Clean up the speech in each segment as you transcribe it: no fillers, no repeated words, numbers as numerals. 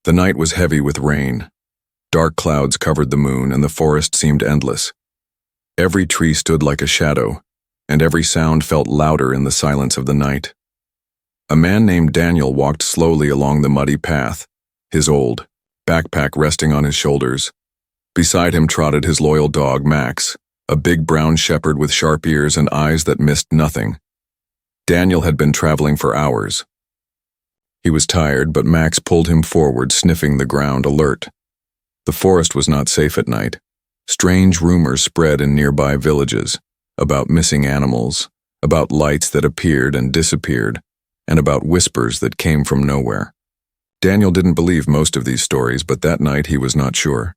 The night was heavy with rain. Dark clouds covered the moon, and the forest seemed endless. Every tree stood like a shadow, and every sound felt louder in the silence of the night. A man named Daniel walked slowly along the muddy path, his old backpack resting on his shoulders. Beside him trotted his loyal dog, Max, a big brown shepherd with sharp ears and eyes that missed nothing. Daniel had been traveling for hours. He was tired, but Max pulled him forward, sniffing the ground, alert. The forest was not safe at night. Strange rumors spread in nearby villages, about missing animals, about lights that appeared and disappeared, and about whispers that came from nowhere. Daniel didn't believe most of these stories, but that night he was not sure.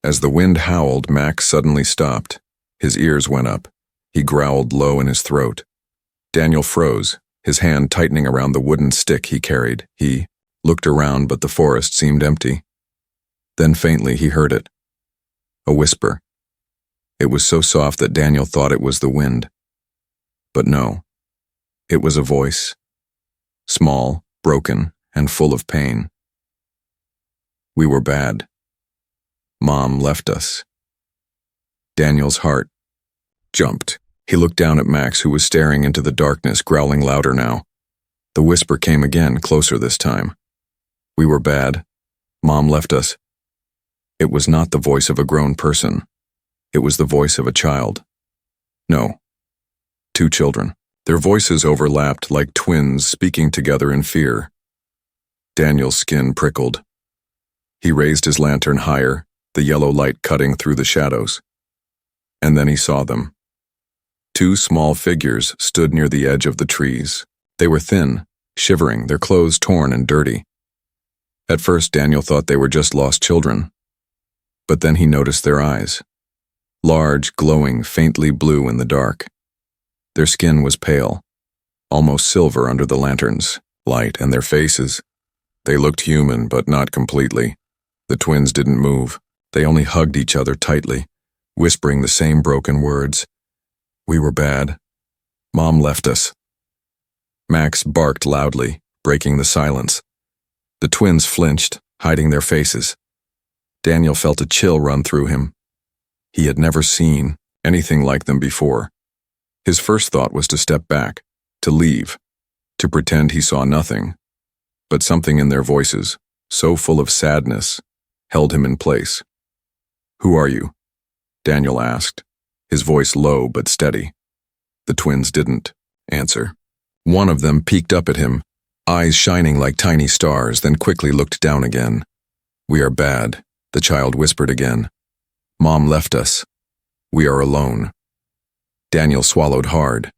As the wind howled, Max suddenly stopped. His ears went up. He growled low in his throat. Daniel froze, his hand tightening around the wooden stick he carried. He looked around, but the forest seemed empty. Then faintly he heard it. A whisper. It was so soft that Daniel thought it was the wind. But no. It was a voice. Small, broken, and full of pain. We were bad. Mom left us. Daniel's heart jumped. He looked down at Max, who was staring into the darkness, growling louder now. The whisper came again, closer this time. We were bad. Mom left us. It was not the voice of a grown person. It was the voice of a child. No. 2 children. Their voices overlapped like twins speaking together in fear. Daniel's skin prickled. He raised his lantern higher, the yellow light cutting through the shadows. And then he saw them. 2 small figures stood near the edge of the trees. They were thin, shivering, their clothes torn and dirty. At first, Daniel thought they were just lost children. But then he noticed their eyes. Large, glowing, faintly blue in the dark. Their skin was pale, almost silver under the lantern's light, and their faces. They looked human, but not completely. The twins didn't move. They only hugged each other tightly, whispering the same broken words. We were bad. Mom left us. Max barked loudly, breaking the silence. The twins flinched, hiding their faces. Daniel felt a chill run through him. He had never seen anything like them before. His first thought was to step back, to leave, to pretend he saw nothing. But something in their voices, so full of sadness, held him in place. Who are you? Daniel asked, his voice low but steady. The twins didn't answer. One of them peeked up at him, eyes shining like tiny stars, then quickly looked down again. We are bad, the child whispered again. Mom left us. We are alone. Daniel swallowed hard.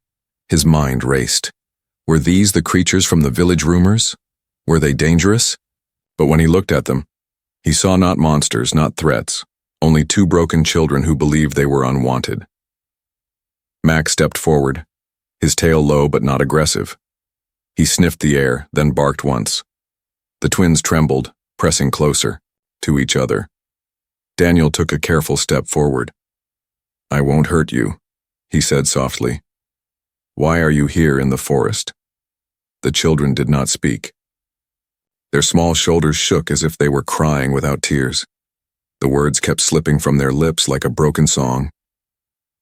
His mind raced. Were these the creatures from the village rumors? Were they dangerous? But when he looked at them, he saw not monsters, not threats, only 2 broken children who believed they were unwanted. Max stepped forward, his tail low but not aggressive. He sniffed the air, then barked once. The twins trembled, pressing closer to each other. Daniel took a careful step forward. I won't hurt you, he said softly. Why are you here in the forest? The children did not speak. Their small shoulders shook as if they were crying without tears. The words kept slipping from their lips like a broken song.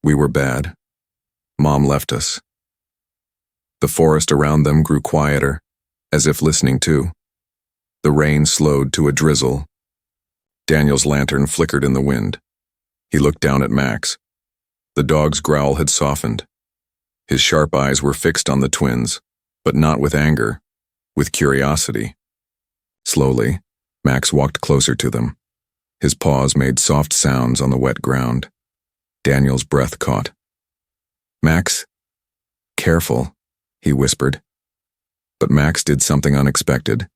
We were bad. Mom left us. The forest around them grew quieter, as if listening too. The rain slowed to a drizzle. Daniel's lantern flickered in the wind. He looked down at Max. The dog's growl had softened. His sharp eyes were fixed on the twins, but not with anger, with curiosity. Slowly, Max walked closer to them. His paws made soft sounds on the wet ground. Daniel's breath caught. Max? Careful, he whispered. But Max did something unexpected.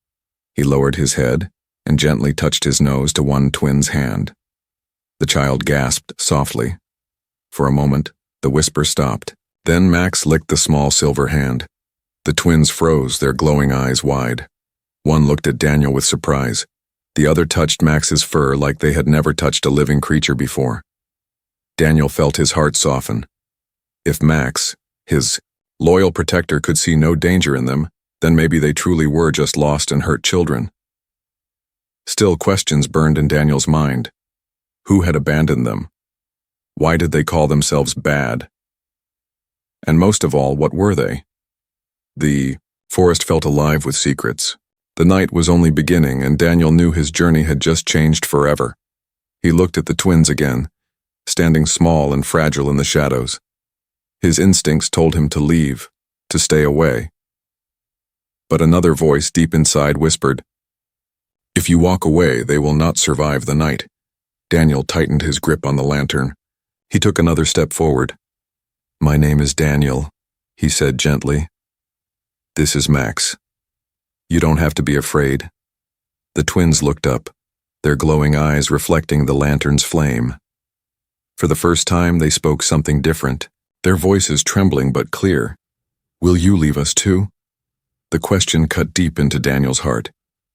He lowered his head and gently touched his nose to one twin's hand. The child gasped softly. For a moment, the whisper stopped. Then Max licked the small silver hand. The twins froze, their glowing eyes wide. One looked at Daniel with surprise. The other touched Max's fur like they had never touched a living creature before. Daniel felt his heart soften. If Max, his loyal protector, could see no danger in them, then maybe they truly were just lost and hurt children. Still, questions burned in Daniel's mind. Who had abandoned them? Why did they call themselves bad? And most of all, what were they? The forest felt alive with secrets. The night was only beginning, and Daniel knew his journey had just changed forever. He looked at the twins again, standing small and fragile in the shadows. His instincts told him to leave, to stay away. But another voice deep inside whispered, "If you walk away, they will not survive the night." Daniel tightened his grip on the lantern. He took another step forward. "My name is Daniel," he said gently. "This is Max. You don't have to be afraid." The twins looked up, their glowing eyes reflecting the lantern's flame. For the first time, they spoke something different, their voices trembling but clear. "Will you leave us too?" The question cut deep into Daniel's heart.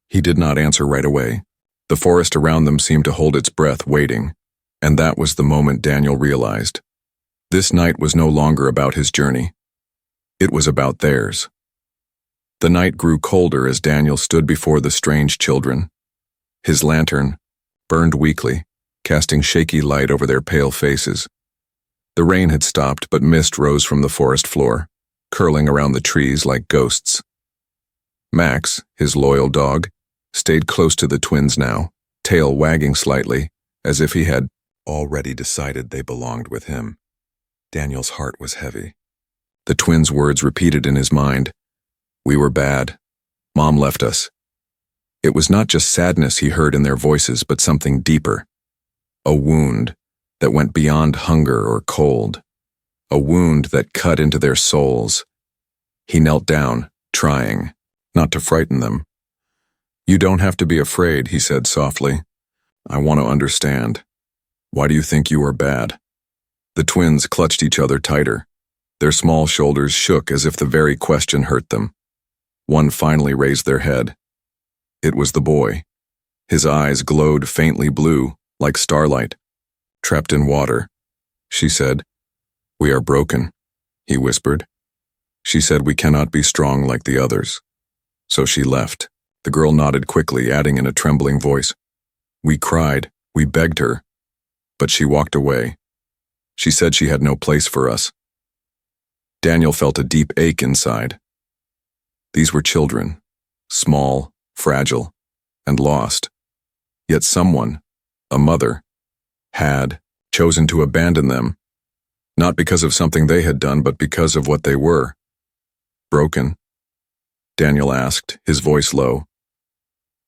He did not answer right away. The forest around them seemed to hold its breath, waiting, and that was the moment Daniel realized. This night was no longer about his journey. It was about theirs. The night grew colder as Daniel stood before the strange children. His lantern burned weakly, casting shaky light over their pale faces. The rain had stopped, but mist rose from the forest floor, curling around the trees like ghosts. Max, his loyal dog, stayed close to the twins now, tail wagging slightly, as if he had already decided they belonged with him. Daniel's heart was heavy. The twins' words repeated in his mind. "We were bad. Mom left us." It was not just sadness he heard in their voices, but something deeper. A wound that went beyond hunger or cold. A wound that cut into their souls. He knelt down, trying not to frighten them. "You don't have to be afraid," he said softly. "I want to understand. Why do you think you are bad?" The twins clutched each other tighter. Their small shoulders shook as if the very question hurt them. One finally raised their head. It was the boy. His eyes glowed faintly blue, like starlight. "Trapped in water," she said. "We are broken," he whispered. "She said we cannot be strong like the others. So she left." The girl nodded quickly, adding in a trembling voice, "We cried, we begged her, but she walked away. She said she had no place for us." Daniel felt a deep ache inside. These were children, small, fragile, and lost. Yet someone, a mother, had chosen to abandon them, not because of something they had done, but because of what they were. "Broken?" Daniel asked, his voice low.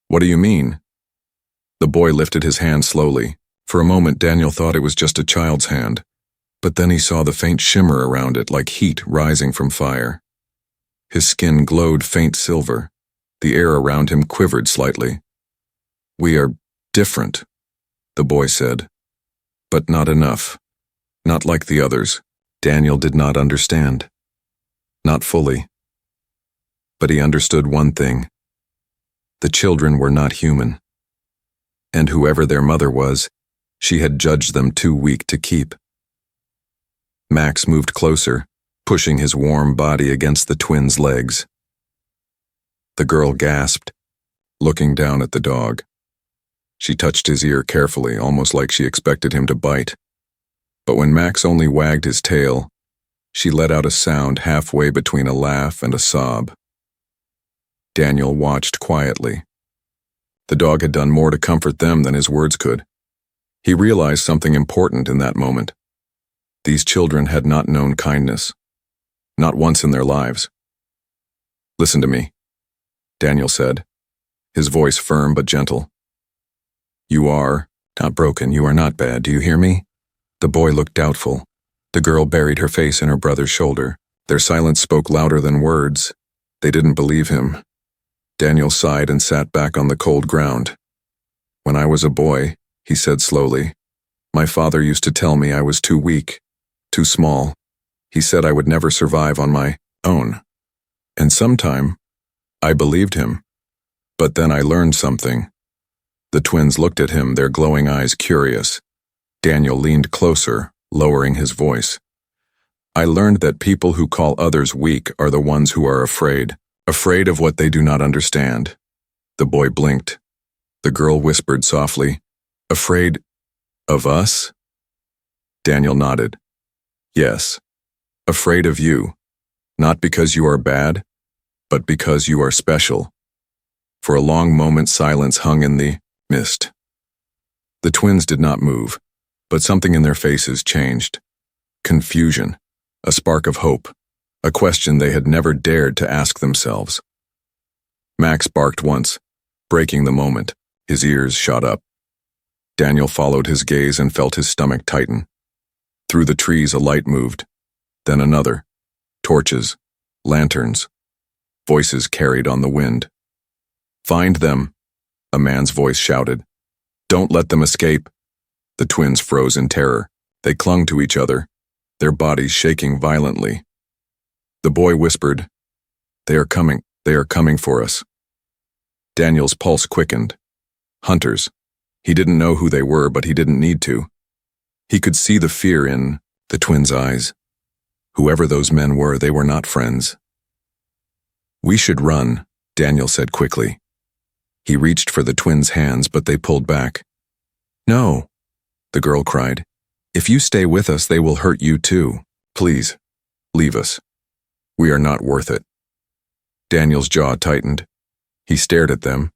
"What do you mean?" The boy lifted his hand slowly. For a moment, Daniel thought it was just a child's hand, but then he saw the faint shimmer around it like heat rising from fire. His skin glowed faint silver. The air around him quivered slightly. "We are different," the boy said. "But not enough. Not like the others." Daniel did not understand. Not fully. But he understood one thing. The children were not human. And whoever their mother was, she had judged them too weak to keep. Max moved closer, pushing his warm body against the twins' legs. The girl gasped, looking down at the dog. She touched his ear carefully, almost like she expected him to bite. But when Max only wagged his tail, she let out a sound halfway between a laugh and a sob. Daniel watched quietly. The dog had done more to comfort them than his words could. He realized something important in that moment. These children had not known kindness. Not once in their lives. "Listen to me," Daniel said, his voice firm but gentle. "You are not broken. You are not bad. Do you hear me?" The boy looked doubtful. The girl buried her face in her brother's shoulder. Their silence spoke louder than words. They didn't believe him. Daniel sighed and sat back on the cold ground. "When I was a boy," he said slowly, "my father used to tell me I was too weak, too small. He said I would never survive on my own. And sometime, I believed him. But then I learned something." The twins looked at him, their glowing eyes curious. Daniel leaned closer, lowering his voice. "I learned that people who call others weak are the ones who are afraid of what they do not understand." The boy blinked. The girl whispered softly, "Afraid of us?" Daniel nodded. "Yes, afraid of you. Not because you are bad, but because you are special." For a long moment silence hung in the mist. The twins did not move, but something in their faces changed. Confusion, a spark of hope, a question they had never dared to ask themselves. Max barked once, breaking the moment. His ears shot up. Daniel followed his gaze and felt his stomach tighten. Through the trees a light moved, then another. Torches, lanterns, voices carried on the wind. "Find them," a man's voice shouted. "Don't let them escape." The twins froze in terror. They clung to each other, their bodies shaking violently. The boy whispered, they are coming for us." Daniel's pulse quickened. Hunters. He didn't know who they were, but he didn't need to. He could see the fear in the twins' eyes. Whoever those men were, they were not friends. "We should run," Daniel said quickly. He reached for the twins' hands, but they pulled back. "No," the girl cried. "If you stay with us, they will hurt you too. Please, leave us. We are not worth it." Daniel's jaw tightened. He stared at them,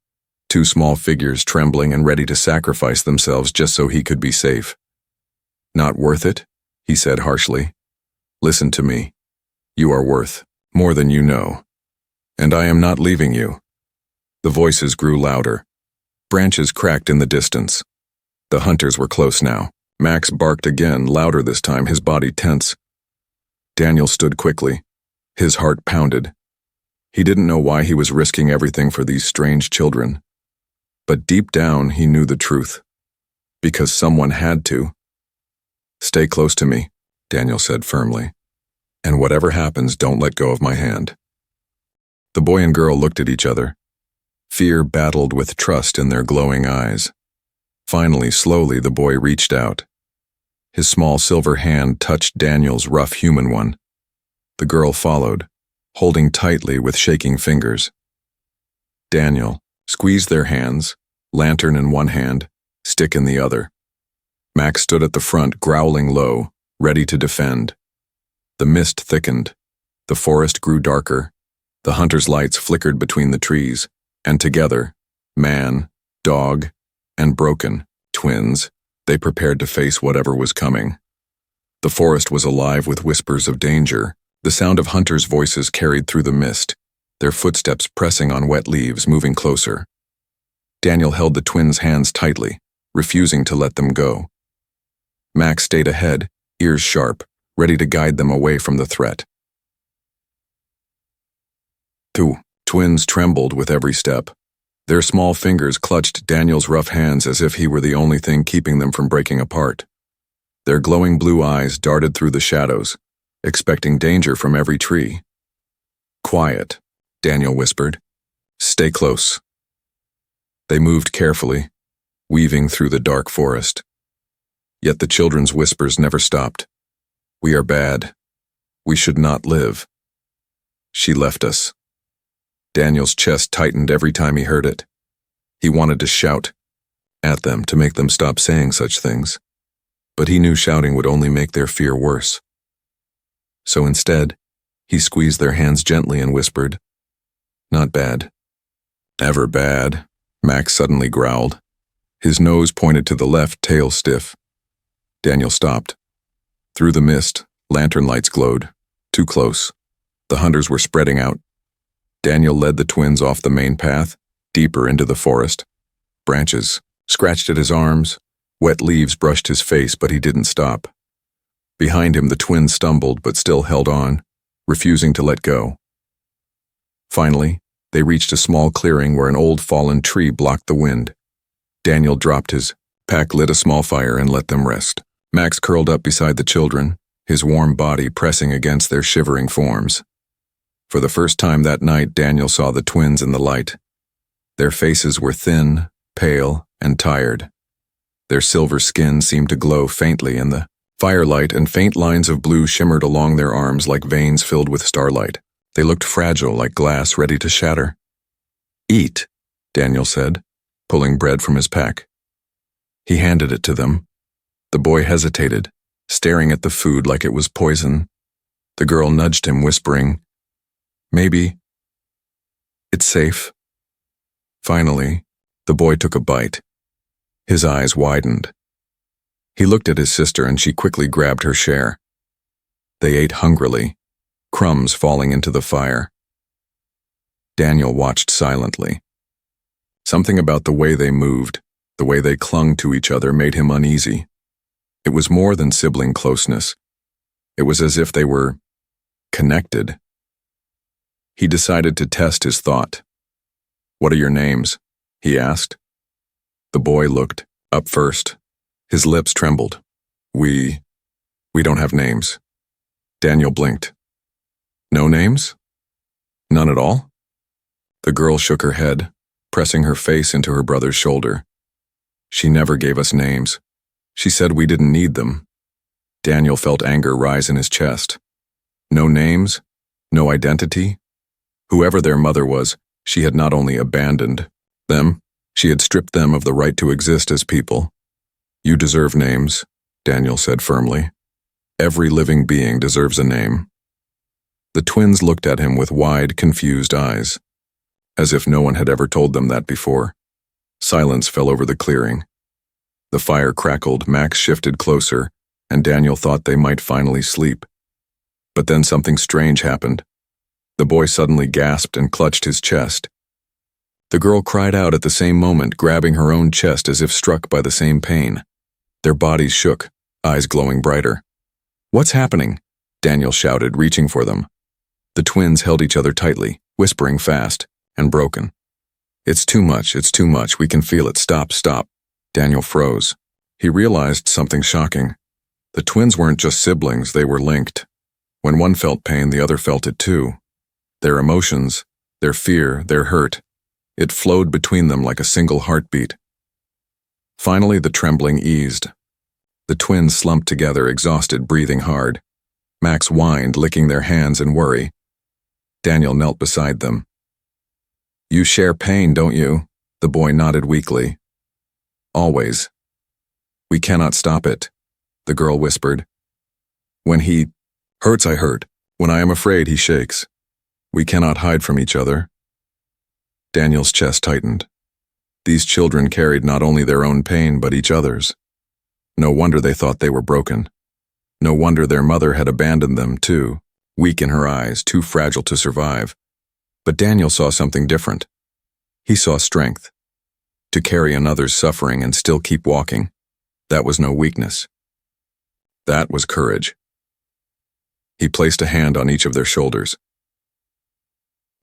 two small figures trembling and ready to sacrifice themselves just so he could be safe. "Not worth it?" he said harshly. "Listen to me. You are worth more than you know. And I am not leaving you." The voices grew louder. Branches cracked in the distance. The hunters were close now. Max barked again, louder this time, his body tense. Daniel stood quickly. His heart pounded. He didn't know why he was risking everything for these strange children. But deep down, he knew the truth. Because someone had to. "Stay close to me," Daniel said firmly. "And whatever happens, don't let go of my hand." The boy and girl looked at each other. Fear battled with trust in their glowing eyes. Finally, slowly, the boy reached out. His small silver hand touched Daniel's rough human one. The girl followed, holding tightly with shaking fingers. Daniel squeezed their hands, lantern in one hand, stick in the other. Max stood at the front, growling low, ready to defend. The mist thickened. The forest grew darker. The hunters' lights flickered between the trees, and together, man, dog, and broken, twins, they prepared to face whatever was coming. The forest was alive with whispers of danger. The sound of hunters' voices carried through the mist, their footsteps pressing on wet leaves, moving closer. Daniel held the twins' hands tightly, refusing to let them go. Max stayed ahead, ears sharp, ready to guide them away from the threat. The twins trembled with every step. Their small fingers clutched Daniel's rough hands as if he were the only thing keeping them from breaking apart. Their glowing blue eyes darted through the shadows, expecting danger from every tree. "Quiet," Daniel whispered. "Stay close." They moved carefully, weaving through the dark forest. Yet the children's whispers never stopped. "We are bad. We should not live. She left us." Daniel's chest tightened every time he heard it. He wanted to shout at them to make them stop saying such things, but he knew shouting would only make their fear worse. So instead, he squeezed their hands gently and whispered, "Not bad." "Never bad," Max suddenly growled. His nose pointed to the left, tail stiff. Daniel stopped. Through the mist, lantern lights glowed. Too close. The hunters were spreading out. Daniel led the twins off the main path, deeper into the forest. Branches scratched at his arms. Wet leaves brushed his face, but he didn't stop. Behind him, the twins stumbled but still held on, refusing to let go. Finally, they reached a small clearing where an old fallen tree blocked the wind. Daniel dropped his pack, lit a small fire, and let them rest. Max curled up beside the children, his warm body pressing against their shivering forms. For the first time that night, Daniel saw the twins in the light. Their faces were thin, pale, and tired. Their silver skin seemed to glow faintly in the firelight, and faint lines of blue shimmered along their arms like veins filled with starlight. They looked fragile, like glass ready to shatter. "Eat," Daniel said. pulling bread from his pack. He handed it to them. The boy hesitated, staring at the food like it was poison. The girl nudged him, whispering, "Maybe. It's safe." Finally, the boy took a bite. His eyes widened. He looked at his sister and she quickly grabbed her share. They ate hungrily, crumbs falling into the fire. Daniel watched silently. Something about the way they moved, the way they clung to each other, made him uneasy. It was more than sibling closeness. It was as if they were connected. He decided to test his thought. "What are your names?" he asked. The boy looked up first. His lips trembled. We don't have names." Daniel blinked. "No names? None at all?" The girl shook her head, pressing her face into her brother's shoulder. "She never gave us names. She said we didn't need them." Daniel felt anger rise in his chest. No names? No identity? Whoever their mother was, she had not only abandoned them, she had stripped them of the right to exist as people. "You deserve names," Daniel said firmly. "Every living being deserves a name." The twins looked at him with wide, confused eyes, as if no one had ever told them that before. Silence fell over the clearing. The fire crackled, Max shifted closer, and Daniel thought they might finally sleep. But then something strange happened. The boy suddenly gasped and clutched his chest. The girl cried out at the same moment, grabbing her own chest as if struck by the same pain. Their bodies shook, eyes glowing brighter. "What's happening?" Daniel shouted, reaching for them. The twins held each other tightly, whispering fast and broken. It's too much, we can feel it, stop." Daniel froze. He realized something shocking. The twins weren't just siblings, they were linked. When one felt pain, the other felt it too. Their emotions, their fear, their hurt, it flowed between them like a single heartbeat. Finally, the trembling eased. The twins slumped together, exhausted, breathing hard. Max whined, licking their hands in worry. Daniel knelt beside them. "You share pain, don't you?" The boy nodded weakly. "Always. We cannot stop it," the girl whispered. "When he hurts, I hurt. When I am afraid, he shakes. We cannot hide from each other." Daniel's chest tightened. These children carried not only their own pain, but each other's. No wonder they thought they were broken. No wonder their mother had abandoned them too, weak in her eyes, too fragile to survive. But Daniel saw something different. He saw strength. To carry another's suffering and still keep walking. That was no weakness. That was courage. He placed a hand on each of their shoulders.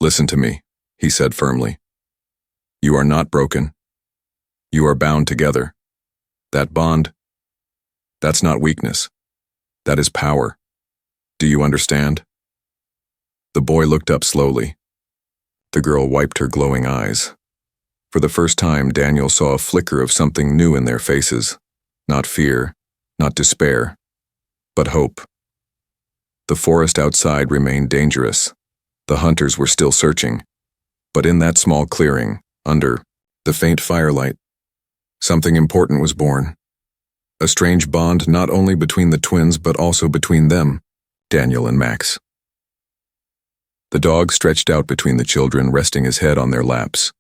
"Listen to me," he said firmly. "You are not broken. You are bound together. That bond, that's not weakness. That is power. Do you understand?" The boy looked up slowly. The girl wiped her glowing eyes. For the first time, Daniel saw a flicker of something new in their faces. Not fear, not despair, but hope. The forest outside remained dangerous. The hunters were still searching. But in that small clearing, under the faint firelight, something important was born. A strange bond not only between the twins but also between them, Daniel and Max. The dog stretched out between the children, resting his head on their laps.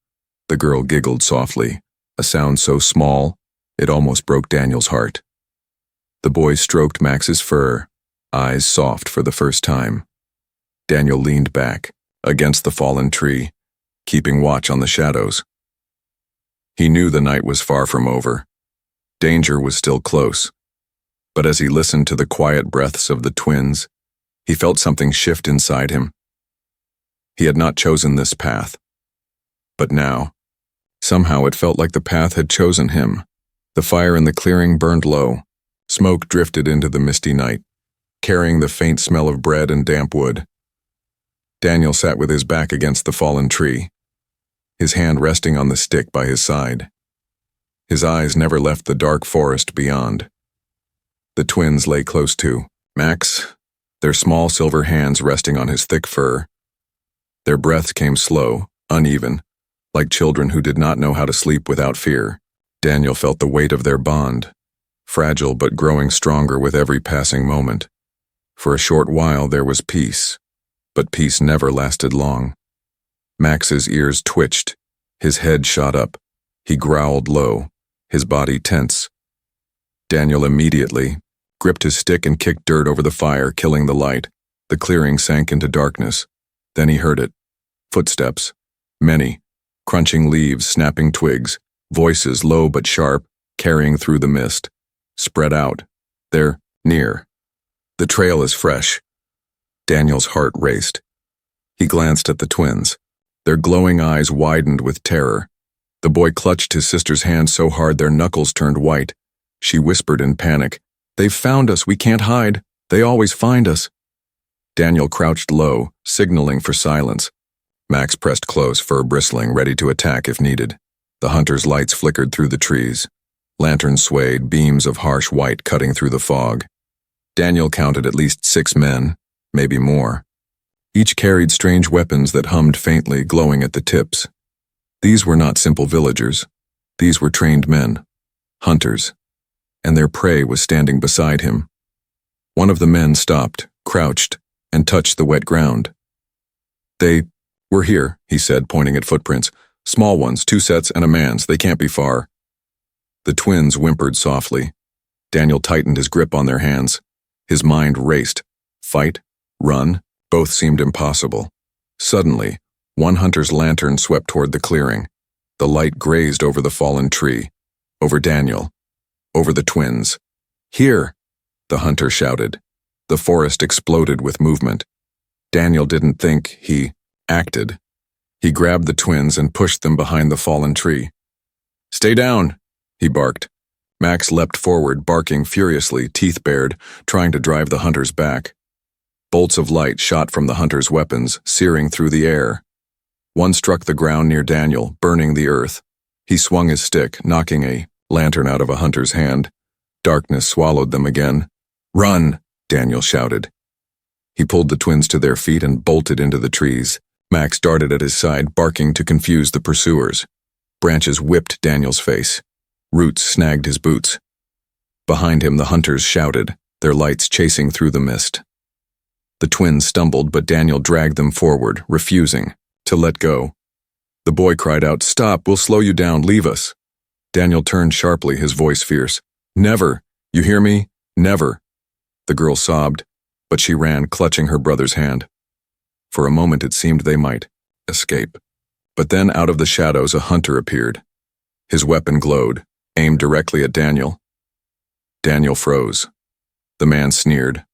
The girl giggled softly, a sound so small, it almost broke Daniel's heart. The boy stroked Max's fur, eyes soft for the first time. Daniel leaned back, against the fallen tree, keeping watch on the shadows. He knew the night was far from over. Danger was still close. But as he listened to the quiet breaths of the twins, he felt something shift inside him. He had not chosen this path. But now, somehow it felt like the path had chosen him. The fire in the clearing burned low. Smoke drifted into the misty night, carrying the faint smell of bread and damp wood. Daniel sat with his back against the fallen tree, his hand resting on the stick by his side. His eyes never left the dark forest beyond. The twins lay close to Max, their small silver hands resting on his thick fur. Their breaths came slow, uneven, like children who did not know how to sleep without fear. Daniel felt the weight of their bond, fragile but growing stronger with every passing moment. For a short while there was peace, but peace never lasted long. Max's ears twitched, his head shot up, he growled low, his body tense. Daniel immediately gripped his stick and kicked dirt over the fire, killing the light. The clearing sank into darkness. Then he heard it. Footsteps. Many. Crunching leaves, snapping twigs. Voices low but sharp, carrying through the mist. Spread out. They're near. The trail is fresh. Daniel's heart raced. He glanced at the twins. Their glowing eyes widened with terror. The boy clutched his sister's hand so hard their knuckles turned white. She whispered in panic, "They've found us, we can't hide. They always find us." Daniel crouched low, signaling for silence. Max pressed close, fur bristling, ready to attack if needed. The hunters' lights flickered through the trees. Lanterns swayed, beams of harsh white cutting through the fog. Daniel counted at least 6 men, maybe more. Each carried strange weapons that hummed faintly, glowing at the tips. These were not simple villagers. These were trained men, hunters, and their prey was standing beside him. One of the men stopped, crouched, and touched the wet ground. "We're here," he said, pointing at footprints. "Small ones, 2 sets and a man's. They can't be far." The twins whimpered softly. Daniel tightened his grip on their hands. His mind raced. Fight? Run? Both seemed impossible. Suddenly, one hunter's lantern swept toward the clearing. The light grazed over the fallen tree, over Daniel, over the twins. "Here!" the hunter shouted. The forest exploded with movement. Daniel didn't think, he acted. He grabbed the twins and pushed them behind the fallen tree. "Stay down!" he barked. Max leapt forward, barking furiously, teeth bared, trying to drive the hunters back. Bolts of light shot from the hunters' weapons, searing through the air. One struck the ground near Daniel, burning the earth. He swung his stick, knocking a lantern out of a hunter's hand. Darkness swallowed them again. "Run!" Daniel shouted. He pulled the twins to their feet and bolted into the trees. Max darted at his side, barking to confuse the pursuers. Branches whipped Daniel's face. Roots snagged his boots. Behind him the hunters shouted, their lights chasing through the mist. The twins stumbled, but Daniel dragged them forward, refusing to let go. The boy cried out, "Stop, we'll slow you down, leave us." Daniel turned sharply, his voice fierce. "Never, you hear me? Never." The girl sobbed, but she ran, clutching her brother's hand. For a moment it seemed they might escape. But then out of the shadows a hunter appeared. His weapon glowed, aimed directly at Daniel. Daniel froze. The man sneered.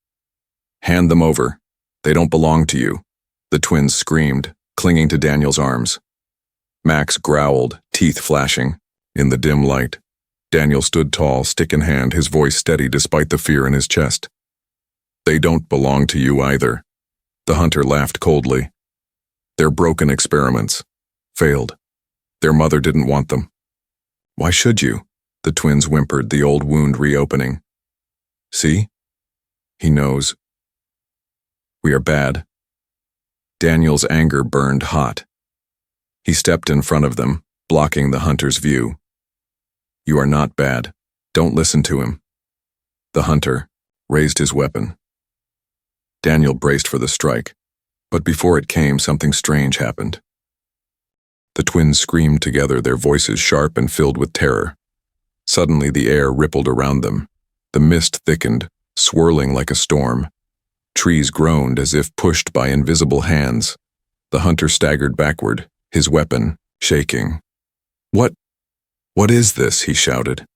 "Hand them over. They don't belong to you." The twins screamed, clinging to Daniel's arms. Max growled, teeth flashing. In the dim light, Daniel stood tall, stick in hand, his voice steady despite the fear in his chest. "They don't belong to you either." The hunter laughed coldly. "They're broken experiments. Failed. Their mother didn't want them." "Why should you?" The twins whimpered, the old wound reopening. "See? He knows. We are bad." Daniel's anger burned hot. He stepped in front of them, blocking the hunter's view. "You are not bad. Don't listen to him." The hunter raised his weapon. Daniel braced for the strike, but before it came, something strange happened. The twins screamed together, their voices sharp and filled with terror. Suddenly the air rippled around them. The mist thickened, swirling like a storm. Trees groaned as if pushed by invisible hands. The hunter staggered backward, his weapon shaking. What is this?" he shouted.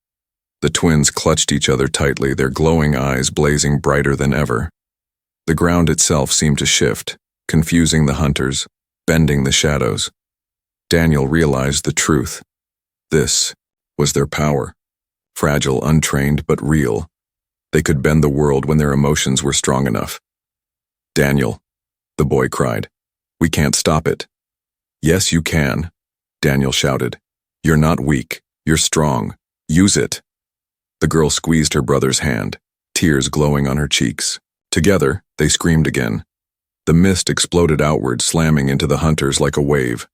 The twins clutched each other tightly, their glowing eyes blazing brighter than ever. The ground itself seemed to shift, confusing the hunters, bending the shadows. Daniel realized the truth. This was their power. Fragile, untrained, but real. They could bend the world when their emotions were strong enough. "Daniel," the boy cried, "we can't stop it." "Yes, you can," Daniel shouted. "You're not weak. You're strong. Use it." The girl squeezed her brother's hand, tears glowing on her cheeks. Together, they screamed again. The mist exploded outward, slamming into the hunters like a wave.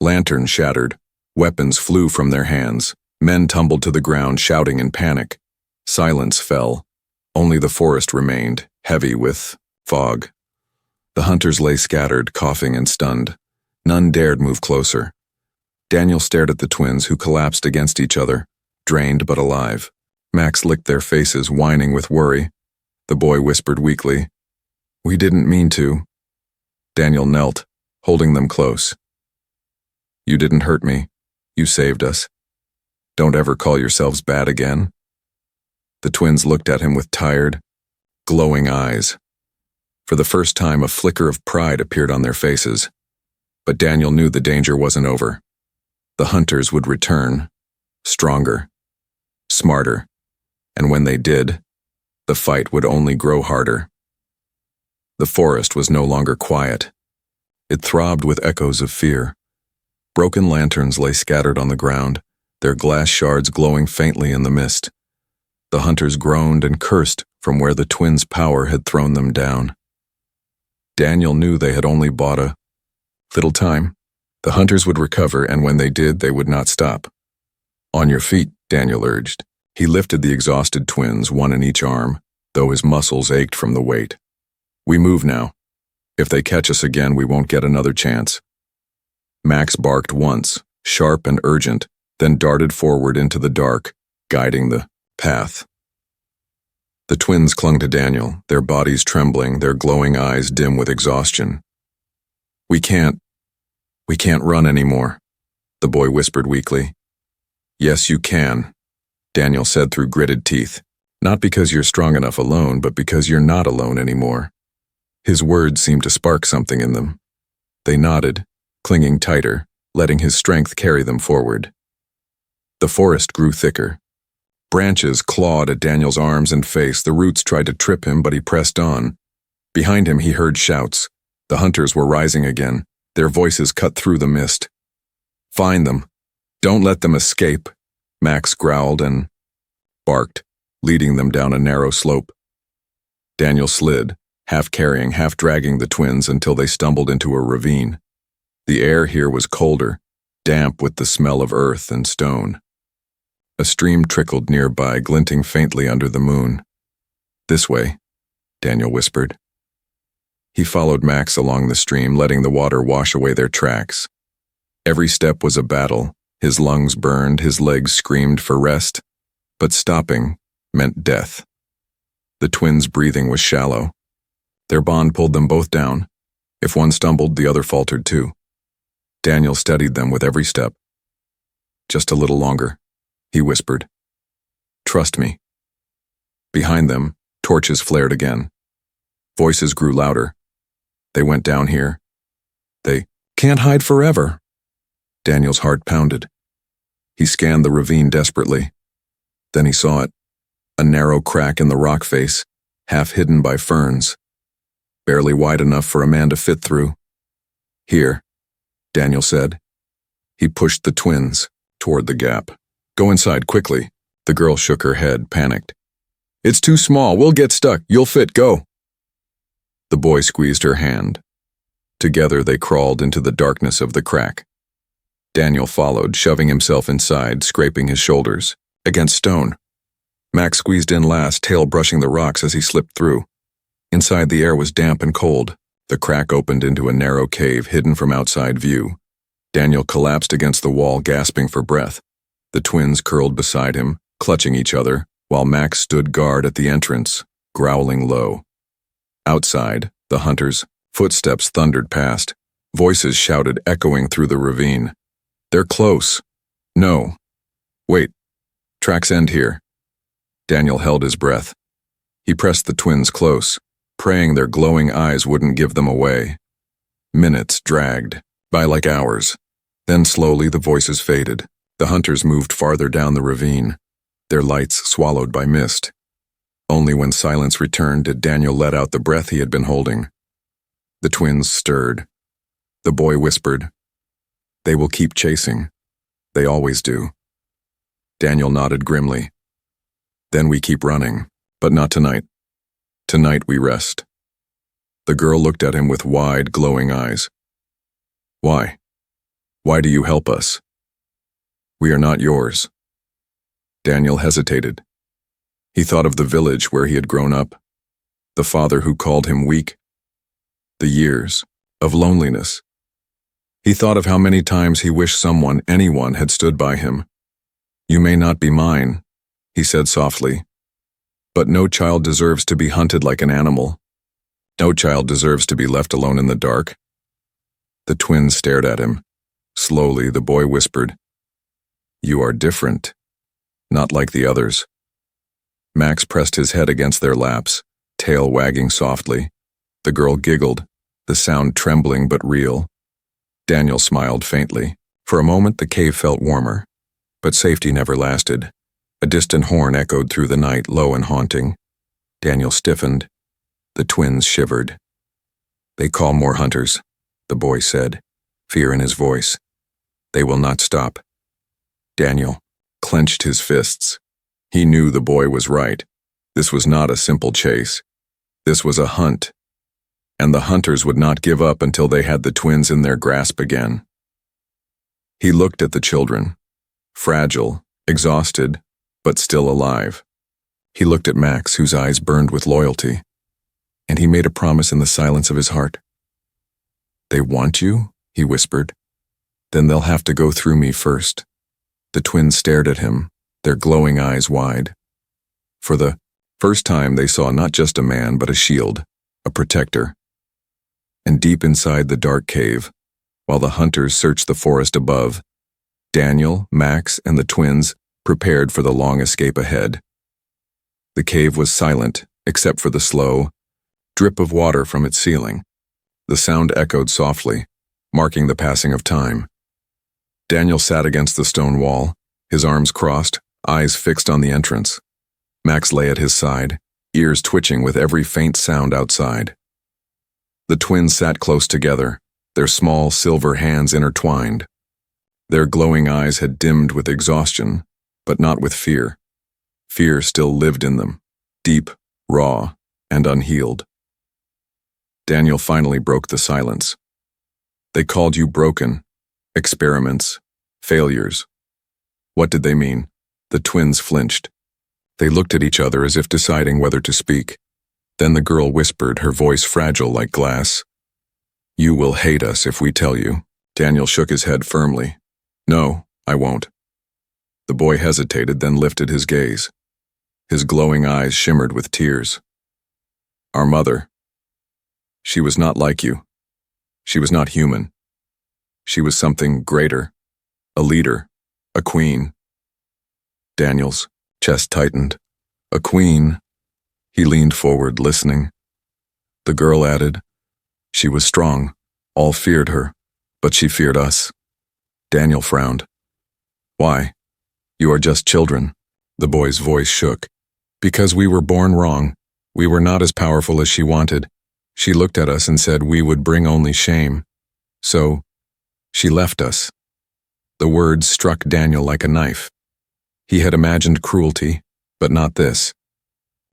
Lanterns shattered. Weapons flew from their hands. Men tumbled to the ground, shouting in panic. Silence fell. Only the forest remained, heavy with fog. The hunters lay scattered, coughing and stunned. None dared move closer. Daniel stared at the twins, who collapsed against each other, drained but alive. Max licked their faces, whining with worry. The boy whispered weakly, "We didn't mean to." Daniel knelt, holding them close. "You didn't hurt me. You saved us. Don't ever call yourselves bad again." The twins looked at him with tired, glowing eyes. For the first time, a flicker of pride appeared on their faces. But Daniel knew the danger wasn't over. The hunters would return, stronger, smarter, and when they did, the fight would only grow harder. The forest was no longer quiet. It throbbed with echoes of fear. Broken lanterns lay scattered on the ground, their glass shards glowing faintly in the mist. The hunters groaned and cursed from where the twins' power had thrown them down. Daniel knew they had only bought a little time. The hunters would recover, and when they did, they would not stop. "On your feet," Daniel urged. He lifted the exhausted twins, one in each arm, though his muscles ached from the weight. "We move now. If they catch us again, we won't get another chance." Max barked once, sharp and urgent, then darted forward into the dark, guiding the path. The twins clung to Daniel, their bodies trembling, their glowing eyes dim with exhaustion. We can't run anymore," the boy whispered weakly. "Yes, you can," Daniel said through gritted teeth. "Not because you're strong enough alone, but because you're not alone anymore." His words seemed to spark something in them. They nodded, clinging tighter, letting his strength carry them forward. The forest grew thicker. Branches clawed at Daniel's arms and face. The roots tried to trip him, but he pressed on. Behind him, he heard shouts. The hunters were rising again, their voices cut through the mist. "Find them. Don't let them escape," Max growled and barked, leading them down a narrow slope. Daniel slid, half carrying, half dragging the twins until they stumbled into a ravine. The air here was colder, damp with the smell of earth and stone. A stream trickled nearby, glinting faintly under the moon. "This way," Daniel whispered. He followed Max along the stream, letting the water wash away their tracks. Every step was a battle. His lungs burned, his legs screamed for rest, but stopping meant death. The twins' breathing was shallow. Their bond pulled them both down. If one stumbled, the other faltered too. Daniel steadied them with every step. "Just a little longer," he whispered. "Trust me." Behind them, torches flared again. Voices grew louder. "They went down here. They can't hide forever." Daniel's heart pounded. He scanned the ravine desperately. Then he saw it, a narrow crack in the rock face, half hidden by ferns, barely wide enough for a man to fit through. "Here," Daniel said. He pushed the twins toward the gap. "Go inside, quickly." The girl shook her head, panicked. "It's too small. We'll get stuck. You'll fit. Go." The boy squeezed her hand. Together they crawled into the darkness of the crack. Daniel followed, shoving himself inside, scraping his shoulders against stone. Max squeezed in last, tail brushing the rocks as he slipped through. Inside, the air was damp and cold. The crack opened into a narrow cave hidden from outside view. Daniel collapsed against the wall, gasping for breath. The twins curled beside him, clutching each other, while Max stood guard at the entrance, growling low. Outside, the hunters' footsteps thundered past. Voices shouted, echoing through the ravine. "They're close." "No. Wait. Tracks end here." Daniel held his breath. He pressed the twins close, praying their glowing eyes wouldn't give them away. Minutes dragged by like hours. Then slowly the voices faded. The hunters moved farther down the ravine, their lights swallowed by mist. Only when silence returned did Daniel let out the breath he had been holding. The twins stirred. The boy whispered, "They will keep chasing. They always do." Daniel nodded grimly. "Then we keep running, but not tonight. Tonight we rest." The girl looked at him with wide, glowing eyes. "Why?" Why do you help us? We are not yours. Daniel hesitated. He thought of the village where he had grown up, the father who called him weak, the years of loneliness. He thought of how many times he wished someone, anyone, had stood by him. You may not be mine, he said softly, but no child deserves to be hunted like an animal. No child deserves to be left alone in the dark. The twins stared at him. Slowly, the boy whispered, You are different, not like the others. Max pressed his head against their laps, tail wagging softly. The girl giggled, the sound trembling but real. Daniel smiled faintly. For a moment the cave felt warmer, but safety never lasted. A distant horn echoed through the night, low and haunting. Daniel stiffened. The twins shivered. They call more hunters, the boy said, fear in his voice. They will not stop. Daniel clenched his fists. He knew the boy was right. This was not a simple chase. This was a hunt. And the hunters would not give up until they had the twins in their grasp again. He looked at the children, fragile, exhausted, but still alive. He looked at Max, whose eyes burned with loyalty, and he made a promise in the silence of his heart. They want you, he whispered. Then they'll have to go through me first. The twins stared at him, their glowing eyes wide. For the first time they saw not just a man, but a shield, a protector. And deep inside the dark cave, while the hunters searched the forest above, Daniel, Max, and the twins prepared for the long escape ahead. The cave was silent, except for the slow drip of water from its ceiling. The sound echoed softly, marking the passing of time. Daniel sat against the stone wall, his arms crossed, eyes fixed on the entrance. Max lay at his side, ears twitching with every faint sound outside. The twins sat close together, their small silver hands intertwined. Their glowing eyes had dimmed with exhaustion, but not with fear. Fear still lived in them, deep, raw, and unhealed. Daniel finally broke the silence. They called you broken, experiments, failures. What did they mean? The twins flinched. They looked at each other as if deciding whether to speak. Then the girl whispered, her voice fragile like glass. You will hate us if we tell you. Daniel shook his head firmly. No, I won't. The boy hesitated, then lifted his gaze. His glowing eyes shimmered with tears. Our mother. She was not like you. She was not human. She was something greater, a leader, a queen. Daniel's chest tightened. A queen. He leaned forward, listening. The girl added, She was strong. All feared her, but she feared us. Daniel frowned. Why? You are just children. The boy's voice shook. Because we were born wrong. We were not as powerful as she wanted. She looked at us and said we would bring only shame. So, she left us. The words struck Daniel like a knife. He had imagined cruelty, but not this.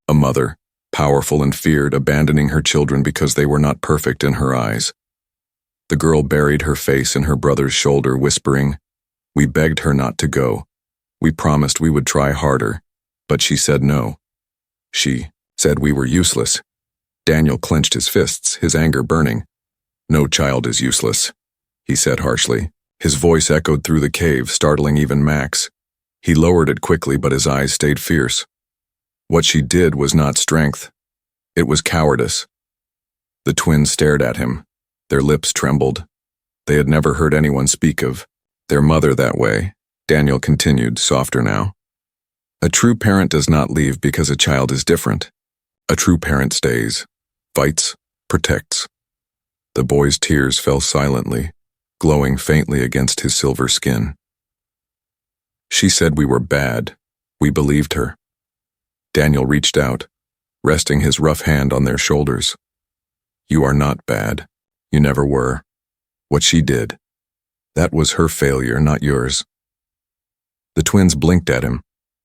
A mother, powerful and feared, abandoning her children because they were not perfect in her eyes. The girl buried her face in her brother's shoulder, whispering, We begged her not to go. We promised we would try harder, but she said no. She said we were useless. Daniel clenched his fists, his anger burning. No child is useless, he said harshly. His voice echoed through the cave, startling even Max. He lowered it quickly, but his eyes stayed fierce. What she did was not strength. It was cowardice. The twins stared at him. Their lips trembled. They had never heard anyone speak of their mother that way. Daniel continued, softer now. A true parent does not leave because a child is different. A true parent stays, fights, protects. The boy's tears fell silently, glowing faintly against his silver skin. She said we were bad. We believed her. Daniel reached out, resting his rough hand on their shoulders. You are not bad. You never were. What she did, that was her failure, not yours. The twins blinked at him,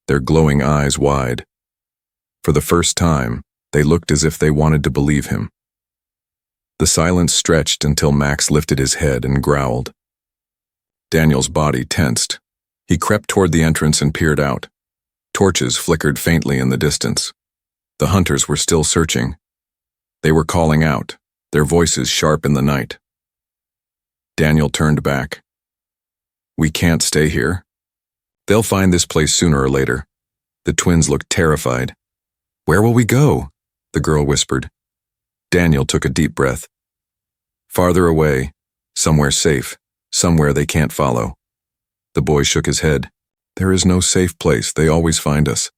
their glowing eyes wide. For the first time, they looked as if they wanted to believe him. The silence stretched until Max lifted his head and growled. Daniel's body tensed. He crept toward the entrance and peered out. Torches flickered faintly in the distance. The hunters were still searching. They were calling out, their voices sharp in the night. Daniel turned back. We can't stay here. They'll find this place sooner or later. The twins looked terrified. Where will we go? The girl whispered. Daniel took a deep breath. Farther away, somewhere safe, somewhere they can't follow. The boy shook his head. There is no safe place, they always find us.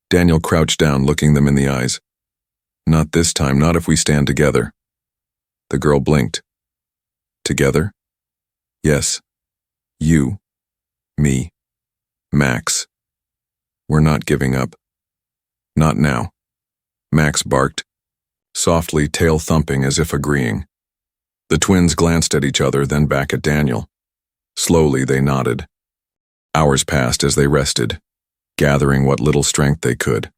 Daniel crouched down, looking them in the eyes. Not this time, not if we stand together. The girl blinked. Together? Yes. You. Me. Max. We're not giving up. Not now. Max barked, softly, tail thumping as if agreeing. The twins glanced at each other, then back at Daniel. Slowly they nodded. Hours passed as they rested, gathering what little strength they could.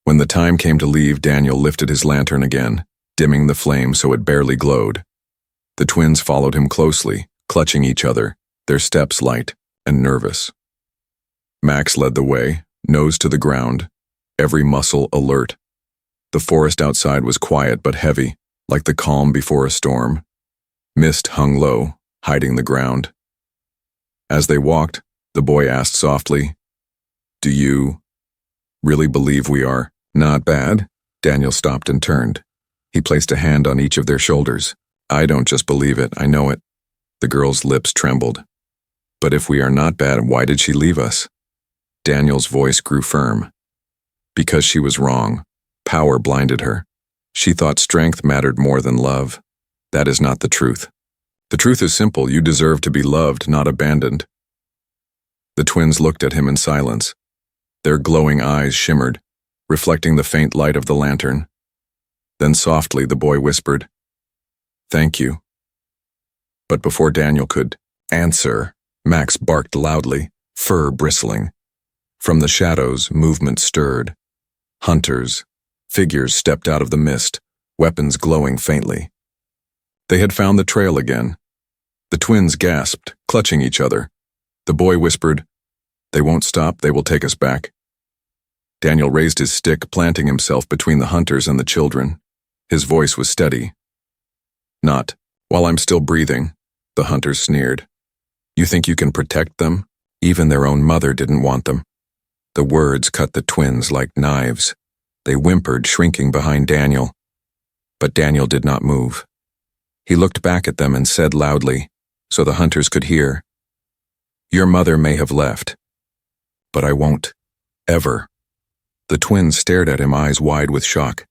When the time came to leave, Daniel lifted his lantern again, dimming the flame so it barely glowed. The twins followed him closely, clutching each other, their steps light and nervous. Max led the way, nose to the ground, every muscle alert. The forest outside was quiet but heavy, like the calm before a storm. Mist hung low, hiding the ground. As they walked, the boy asked softly, Do you really believe we are not bad? Daniel stopped and turned. He placed a hand on each of their shoulders. I don't just believe it, I know it. The girl's lips trembled. But if we are not bad, why did she leave us? Daniel's voice grew firm. Because she was wrong. Power blinded her. She thought strength mattered more than love. That is not the truth. The truth is simple, you deserve to be loved, not abandoned. The twins looked at him in silence. Their glowing eyes shimmered, reflecting the faint light of the lantern. Then softly the boy whispered, Thank you. But before Daniel could answer, Max barked loudly, fur bristling. From the shadows, movement stirred. Hunters, figures stepped out of the mist, weapons glowing faintly. They had found the trail again. The twins gasped, clutching each other. The boy whispered, They won't stop, they will take us back. Daniel raised his stick, planting himself between the hunters and the children. His voice was steady. Not, while I'm still breathing, the hunters sneered. You think you can protect them? Even their own mother didn't want them. The words cut the twins like knives. They whimpered, shrinking behind Daniel. But Daniel did not move. He looked back at them and said loudly, so the hunters could hear, Your mother may have left, but I won't. Ever. The twins stared at him, eyes wide with shock.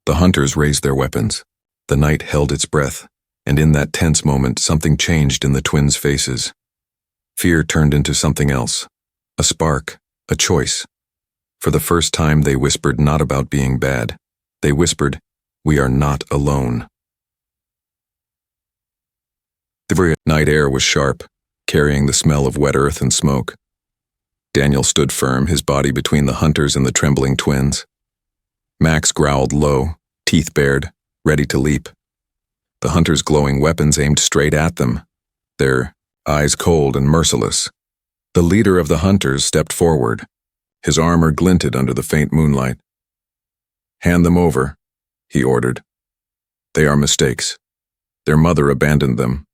The hunters raised their weapons. The night held its breath, and in that tense moment, something changed in the twins' faces. Fear turned into something else. A spark, a choice. For the first time, they whispered not about being bad. They whispered, We are not alone. The very night air was sharp, carrying the smell of wet earth and smoke. Daniel stood firm, his body between the hunters and the trembling twins. Max growled low, teeth bared, ready to leap. The hunters' glowing weapons aimed straight at them, their eyes cold and merciless. The leader of the hunters stepped forward. His armor glinted under the faint moonlight. Hand them over, he ordered. They are mistakes. Their mother abandoned them.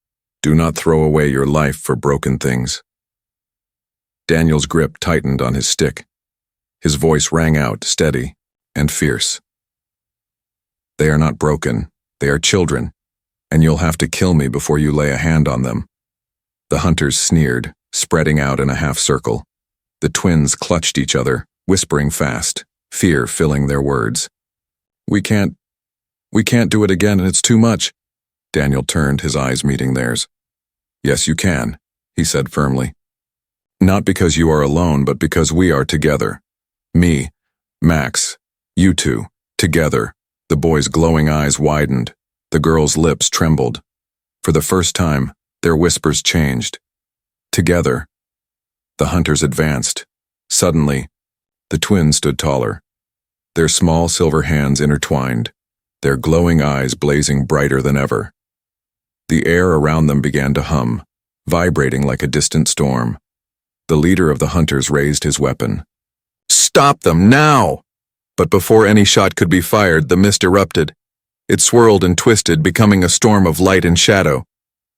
Do not throw away your life for broken things. Daniel's grip tightened on his stick. His voice rang out, steady and fierce. They are not broken. They are children, and you'll have to kill me before you lay a hand on them. The hunters sneered, spreading out in a half circle. The twins clutched each other, whispering fast, fear filling their words. We can't do it again, and it's too much. Daniel turned, his eyes meeting theirs. Yes, you can, he said firmly. Not because you are alone, but because we are together. Me, Max, you two, together. The boy's glowing eyes widened. The girl's lips trembled. For the first time, their whispers changed. Together. The hunters advanced. Suddenly, the twins stood taller. Their small silver hands intertwined, their glowing eyes blazing brighter than ever. The air around them began to hum, vibrating like a distant storm. The leader of the hunters raised his weapon. "Stop them, now!" But before any shot could be fired, the mist erupted. It swirled and twisted, becoming a storm of light and shadow.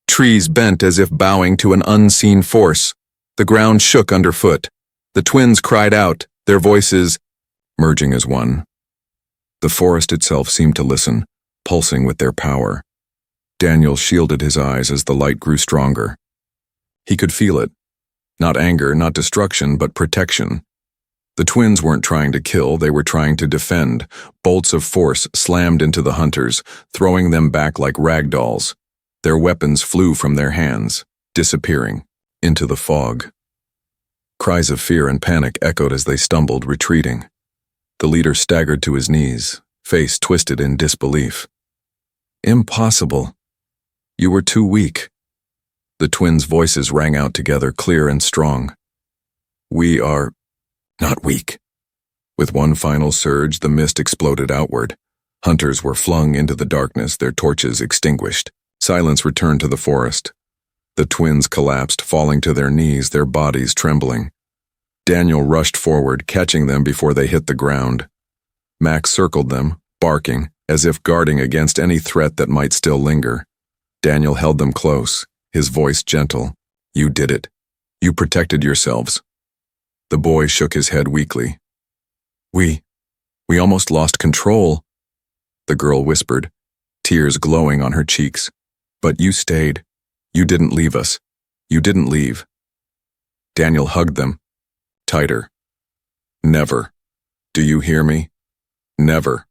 Trees bent as if bowing to an unseen force. The ground shook underfoot. The twins cried out, their voices merging as one. The forest itself seemed to listen, pulsing with their power. Daniel shielded his eyes as the light grew stronger. He could feel it. Not anger, not destruction, but protection. The twins weren't trying to kill, they were trying to defend. Bolts of force slammed into the hunters, throwing them back like rag dolls. Their weapons flew from their hands, disappearing into the fog. Cries of fear and panic echoed as they stumbled, retreating. The leader staggered to his knees, face twisted in disbelief. "Impossible. You were too weak." The twins' voices rang out together, clear and strong. "We are not weak." With one final surge, the mist exploded outward. Hunters were flung into the darkness, their torches extinguished. Silence returned to the forest. The twins collapsed, falling to their knees, their bodies trembling. Daniel rushed forward, catching them before they hit the ground. Max circled them, barking, as if guarding against any threat that might still linger. Daniel held them close, his voice gentle. "You did it. You protected yourselves." The boy shook his head weakly. We almost lost control," the girl whispered, tears glowing on her cheeks. "But you stayed. You didn't leave us. You didn't leave." Daniel hugged them, tighter. "Never. Do you hear me? Never."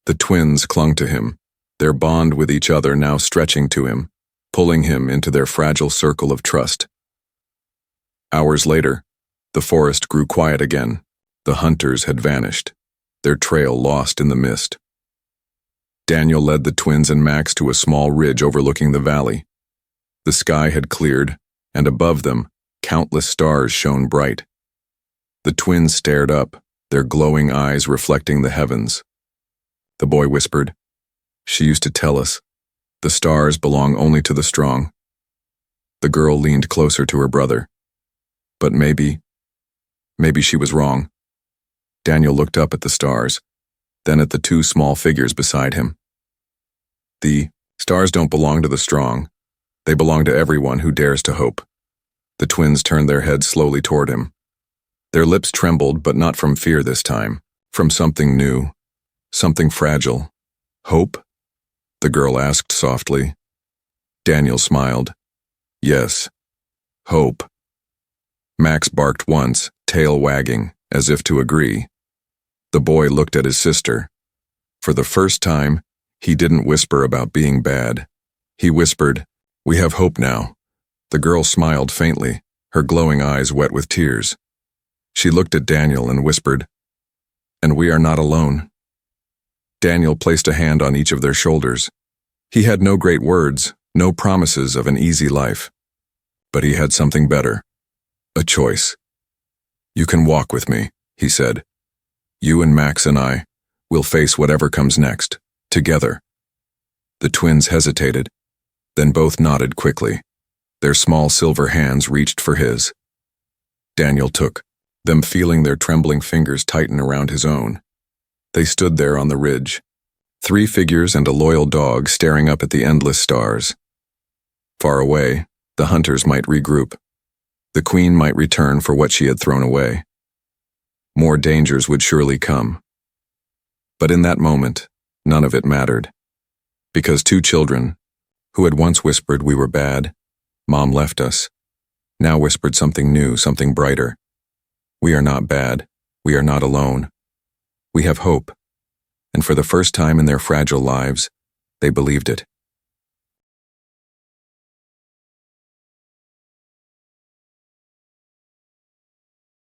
The twins clung to him, their bond with each other now stretching to him, pulling him into their fragile circle of trust. Hours later, the forest grew quiet again. The hunters had vanished, their trail lost in the mist. Daniel led the twins and Max to a small ridge overlooking the valley. The sky had cleared, and above them, countless stars shone bright. The twins stared up, their glowing eyes reflecting the heavens. The boy whispered, "She used to tell us, the stars belong only to the strong." The girl leaned closer to her brother. But maybe she was wrong. Daniel looked up at the stars, then at the two small figures beside him. The stars don't belong to the strong. They belong to everyone who dares to hope. The twins turned their heads slowly toward him. Their lips trembled, but not from fear this time, from something new, something fragile. "Hope?" the girl asked softly. Daniel smiled. "Yes, hope." Max barked once, tail wagging, as if to agree. The boy looked at his sister. For the first time, he didn't whisper about being bad. He whispered, "We have hope now." The girl smiled faintly, her glowing eyes wet with tears. She looked at Daniel and whispered, "And we are not alone." Daniel placed a hand on each of their shoulders. He had no great words, no promises of an easy life. But he had something better. A choice. "You can walk with me," he said. "You and Max and I will face whatever comes next, together." The twins hesitated, then both nodded quickly. Their small silver hands reached for his. Daniel took them, feeling their trembling fingers tighten around his own. They stood there on the ridge, 3 figures and a loyal dog staring up at the endless stars. Far away, the hunters might regroup. The queen might return for what she had thrown away. More dangers would surely come. But in that moment, none of it mattered. Because 2 children, who had once whispered we were bad, Mom left us, now whispered something new, something brighter. We are not bad. We are not alone. We have hope. And for the first time in their fragile lives, they believed it.